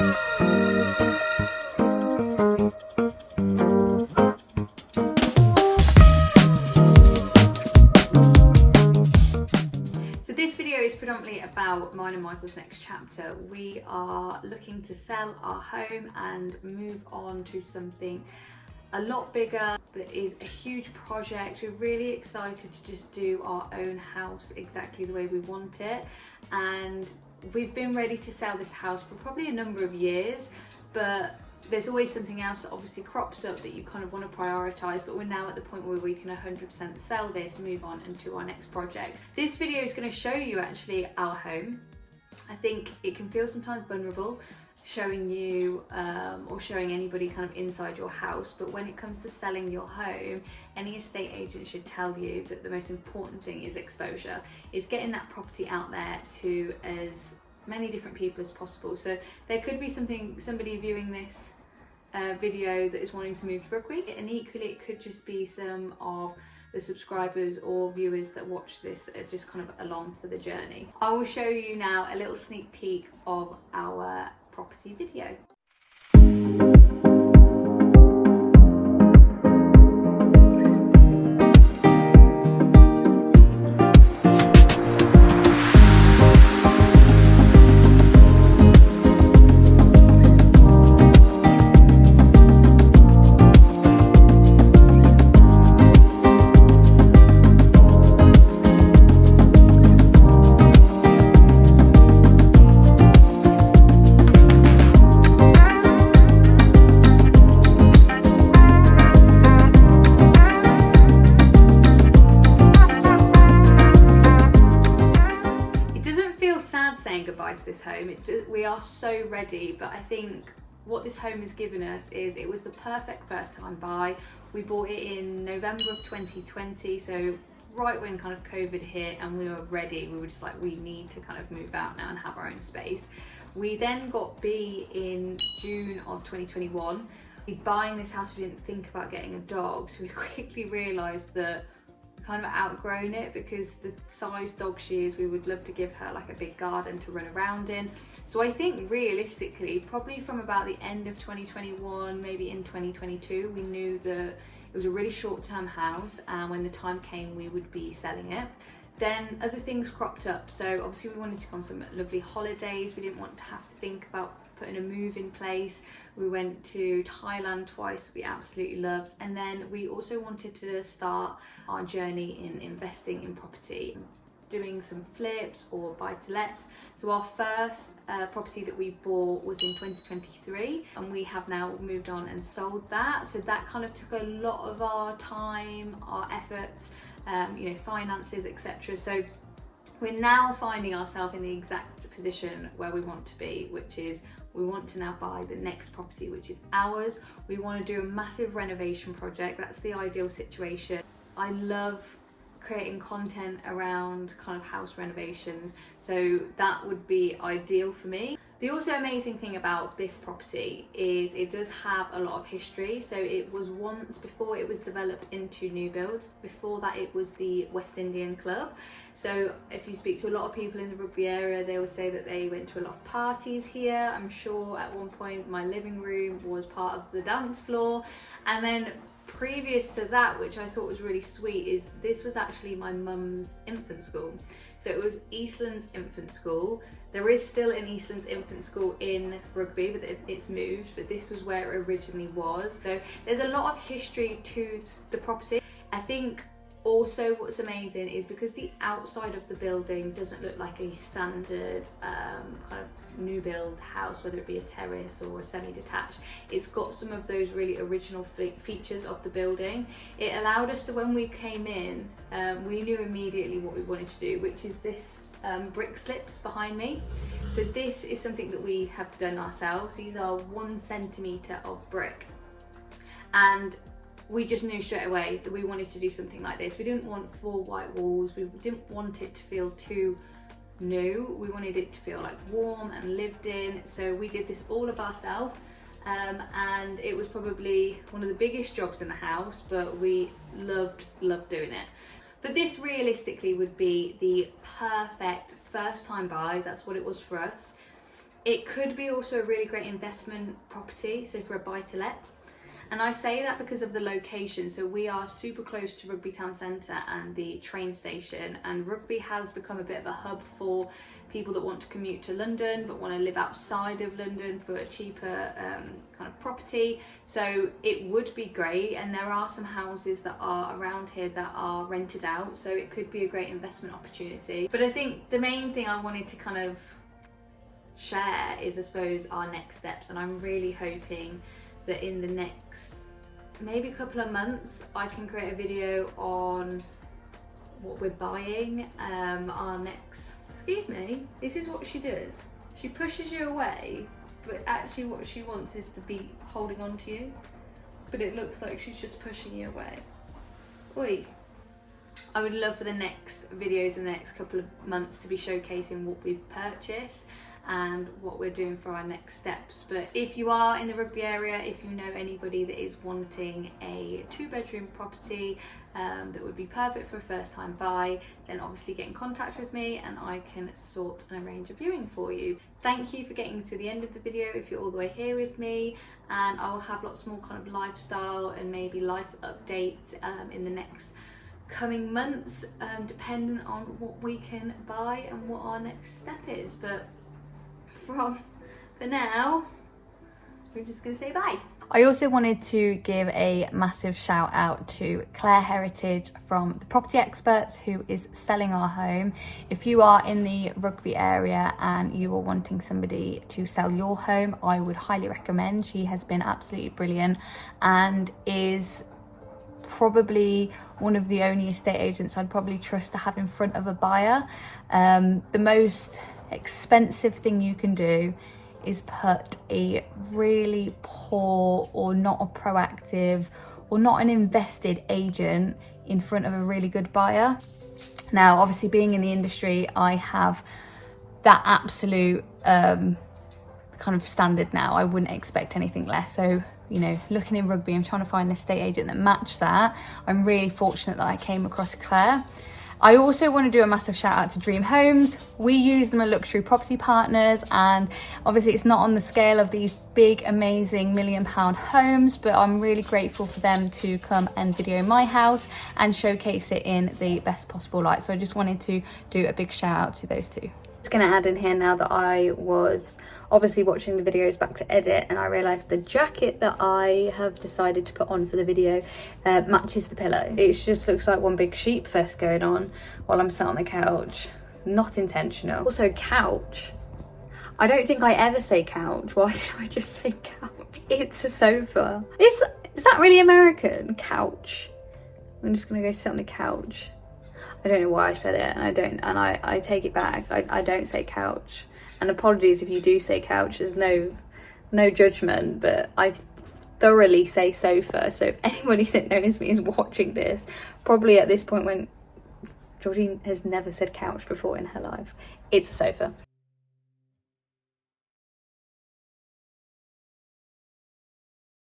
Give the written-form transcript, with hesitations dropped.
So this video is predominantly about mine and Michael's next chapter. We are looking to sell our home and move on to something a lot bigger. That is a huge project. We're really excited to just do our own house exactly the way we want it, and we've been ready to sell this house for probably a number of years, but there's always something else that obviously crops up that you kind of want to prioritise, but we're now at the point where we can 100% sell this, move on into our next project. This video is going to show you actually our home. I think it can feel sometimes vulnerable showing you or showing anybody kind of inside your house, but when it comes to selling your home, any estate agent should tell you that the most important thing is exposure, is getting that property out there to as many different people as possible. So there could be somebody viewing this video that is wanting to move to Rugby, and equally it could just be some of the subscribers or viewers that watch this are just kind of along for the journey. I will show you now a little sneak peek of our property video. Goodbye to this home. We are so ready, but I think what this home has given us is it was the perfect first time buy. We bought it in November of 2020, so right when kind of COVID hit, and we were ready. We were just like, we need to kind of move out now and have our own space. We then got B in June of 2021. Buying this house, we didn't think about getting a dog, so we quickly realised that kind of outgrown it, because the size dog she is, we would love to give her like a big garden to run around in. So I think realistically, probably from about the end of 2021, maybe in 2022, we knew that it was a really short-term house, and when the time came we would be selling it. Then other things cropped up, so obviously we wanted to go on some lovely holidays. We didn't want to have to think about putting a move in place. We went to Thailand twice, we absolutely loved, and then we also wanted to start our journey in investing in property, doing some flips or buy-to-lets. So our first property that we bought was in 2023, and we have now moved on and sold that. So that kind of took a lot of our time, our efforts, finances, etc. So we're now finding ourselves in the exact position where we want to be, which is we want to now buy the next property, which is ours. We want to do a massive renovation project. That's the ideal situation. I love creating content around kind of house renovations, so that would be ideal for me. The also amazing thing about this property is it does have a lot of history. So it was once, before it was developed into new builds, before that it was the West Indian Club. So if you speak to a lot of people in the Rugby area, they will say that they went to a lot of parties here. I'm sure at one point my living room was part of the dance floor, and then previous to that, which I thought was really sweet, is this was actually my mum's infant school. So it was Eastlands Infant School. There is still an Eastlands Infant School in Rugby, but it's moved, but this was where it originally was. So there's a lot of history to the property. I think also what's amazing is because the outside of the building doesn't look like a standard kind of new build house, whether it be a terrace or a semi-detached. It's got some of those really original features of the building. It allowed us to, when we came in, we knew immediately what we wanted to do, which is this brick slips behind me. So this is something that we have done ourselves. These are 1 centimetre of brick, and we just knew straight away that we wanted to do something like this. We didn't want 4 white walls. We didn't want it to feel too new. We wanted it to feel like warm and lived in. So we did this all of ourselves, and it was probably one of the biggest jobs in the house, but we loved doing it. But this realistically would be the perfect first time buy. That's what it was for us. It could be also a really great investment property, so for a buy-to-let. And I say that because of the location. So we are super close to Rugby Town Centre and the train station, and Rugby has become a bit of a hub for people that want to commute to London but want to live outside of London for a cheaper kind of property. So it would be great, and there are some houses that are around here that are rented out, so it could be a great investment opportunity. But I think the main thing I wanted to kind of share is, I suppose, our next steps, and I'm really hoping that in the next maybe a couple of months I can create a video on what we're buying. Our next, excuse me, this is what she does. She pushes you away, but actually what she wants is to be holding on to you, but it looks like she's just pushing you away. Oi. I would love for the next videos in the next couple of months to be showcasing what we've purchased and what we're doing for our next steps. But if you are in the Rugby area, if you know anybody that is wanting a 2-bedroom property that would be perfect for a first time buy, then obviously get in contact with me and I can sort and arrange a viewing for you. Thank you for getting to the end of the video if you're all the way here with me, and I'll have lots more kind of lifestyle and maybe life updates in the next coming months, depending on what we can buy and what our next step is. But for now, we're just gonna say bye. I also wanted to give a massive shout out to Claire Heritage from The Property Experts, who is selling our home. If you are in the Rugby area and you are wanting somebody to sell your home, I would highly recommend. She has been absolutely brilliant and is probably one of the only estate agents I'd probably trust to have in front of a buyer. The most expensive thing you can do is put a really poor or not a proactive or not an invested agent in front of a really good buyer. Now, obviously being in the industry, I have that absolute kind of standard now. I wouldn't expect anything less. So, you know, looking in Rugby, I'm trying to find an estate agent that matched that. I'm really fortunate that I came across Claire. I also want to do a massive shout out to Dream Homes. We use them as luxury property partners, and obviously it's not on the scale of these big, amazing £1 million homes, but I'm really grateful for them to come and video my house and showcase it in the best possible light. So I just wanted to do a big shout out to those two. Just going to add in here now that I was obviously watching the videos back to edit, and I realised the jacket that I have decided to put on for the video matches the pillow. It just looks like one big sheep fest going on while I'm sat on the couch. Not intentional. Also, couch. I don't think I ever say couch. Why did I just say couch? It's a sofa. Is that really American? Couch. I'm just going to go sit on the couch. I don't know why I said it, and I take it back. I don't say couch. And apologies if you do say couch. There's no judgment, but I thoroughly say sofa. So if anybody that knows me is watching this, probably at this point when Georgine has never said couch before in her life, it's a sofa.